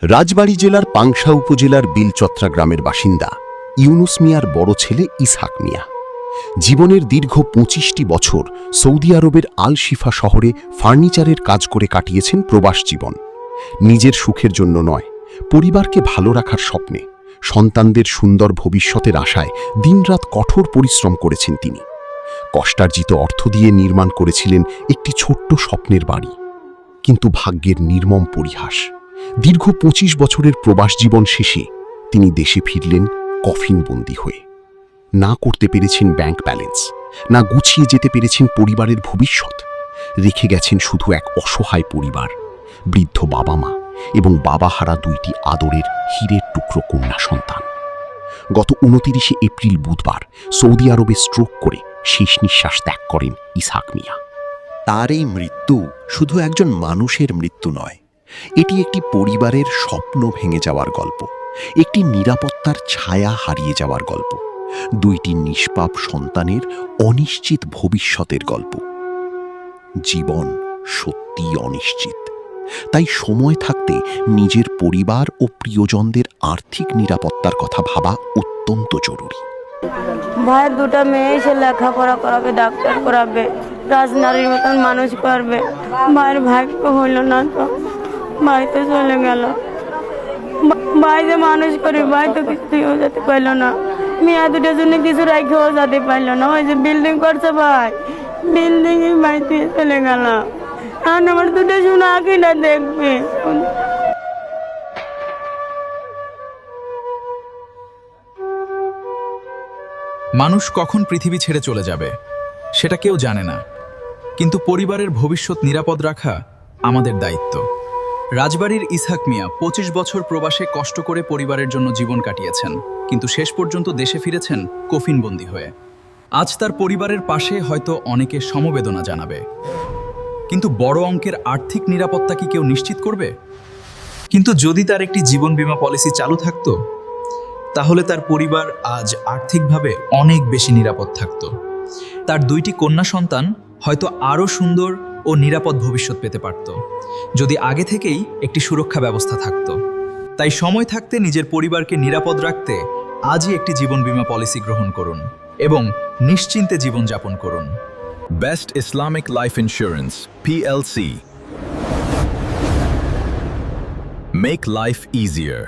রাজবাড়ী জেলার পাংশা উপজেলার বিলচত্রা গ্রামের বাসিন্দা ইউনুস মিয়ার বড় ছেলে ইসহাক মিয়া। জীবনের দীর্ঘ ২৫টি বছর সৌদি আরবের আল শিফা শহরে ফার্নিচারের কাজ করে কাটিয়েছেন প্রবাস জীবন। নিজের সুখের জন্য নয়, পরিবারকে ভালো রাখার স্বপ্নে, সন্তানদের সুন্দর ভবিষ্যতের আশায় দিনরাত কঠোর পরিশ্রম করেছেন তিনি। কষ্টার্জিত অর্থ দিয়ে নির্মাণ করেছিলেন একটি ছোট্ট স্বপ্নের বাড়ি। কিন্তু ভাগ্যের নির্মম পরিহাস, দীর্ঘ ২৫ বছরের প্রবাস জীবন শেষে তিনি দেশে ফিরলেন কফিনবন্দি হয়ে। না করতে পেরেছেন ব্যাংক ব্যালেন্স, না গুছিয়ে যেতে পেরেছেন পরিবারের ভবিষ্যৎ। রেখে গেছেন শুধু এক অসহায় পরিবার, বৃদ্ধ বাবা মা এবং বাবাহারা ২টি আদরের হীরের টুকরো কন্যা সন্তান। গত ২৯ এপ্রিল বুধবার সৌদি আরবে স্ট্রোক করে শেষ নিঃশ্বাস ত্যাগ করেন ইসহাক মিয়া। তার এই মৃত্যু শুধু একজন মানুষের মৃত্যু নয়, এটি একটি পরিবারের স্বপ্ন ভেঙে যাওয়ার গল্প, একটি নিরাপত্তার ছায়া হারিয়ে যাওয়ার গল্প, ২টি নিষ্পাপ সন্তানের অনিশ্চিত ভবিষ্যতের গল্প। জীবন সত্যিই অনিশ্চিত, তাই সময় থাকতে নিজের পরিবার ও প্রিয়জনদের আর্থিক নিরাপত্তার কথা ভাবা অত্যন্ত জরুরি। ভাইয়ের 2টা মেয়ে এসে লেখাপড়া করাবে, ডাক্তার করাবে, রাজনারীর মতন মানুষ করবে। ভাইয়ের ভাগ্য হইল না, তো ভাই তো চলে গেল। ভাই যে মানুষ করে, ভাই তো কিছুও যেতে পারল না। মেয়া 2টার জন্য কিছু রাখেও যেতে পারল না। ওই যে বিল্ডিং করছে ভাই, বিল্ডিং ভাই দিয়ে চলে গেল। আর আমার 2টা শোনা কিনা দেখবে। মানুষ কখন পৃথিবী ছেড়ে চলে যাবে সেটা কেউ জানে না, কিন্তু পরিবারের ভবিষ্যৎ নিরাপদ রাখা আমাদের দায়িত্ব। রাজবাড়ীর ইসহাক মিয়া ২৫ বছর প্রবাসে কষ্ট করে পরিবারের জন্য জীবন কাটিয়েছেন, কিন্তু শেষ পর্যন্ত দেশে ফিরেছেন কফিনবন্দি হয়ে। আজ তার পরিবারের পাশে হয়তো অনেকে সমবেদনা জানাবে, কিন্তু বড় অঙ্কের আর্থিক নিরাপত্তা কি কেউ নিশ্চিত করবে? কিন্তু যদি তার একটি জীবন বীমা পলিসি চালু থাকতো, তাহলে তার পরিবার আজ আর্থিকভাবে অনেক বেশি নিরাপদ থাকত। তার 2টি কন্যা সন্তান হয়তো আরও সুন্দর ও নিরাপদ ভবিষ্যৎ পেতে পারত, যদি আগে থেকেই একটি সুরক্ষা ব্যবস্থা থাকত। তাই সময় থাকতে নিজের পরিবারকে নিরাপদ রাখতে আজই একটি জীবন বীমা পলিসি গ্রহণ করুন এবং নিশ্চিন্তে জীবনযাপন করুন। Best Islamic Life Insurance, PLC. Make life easier.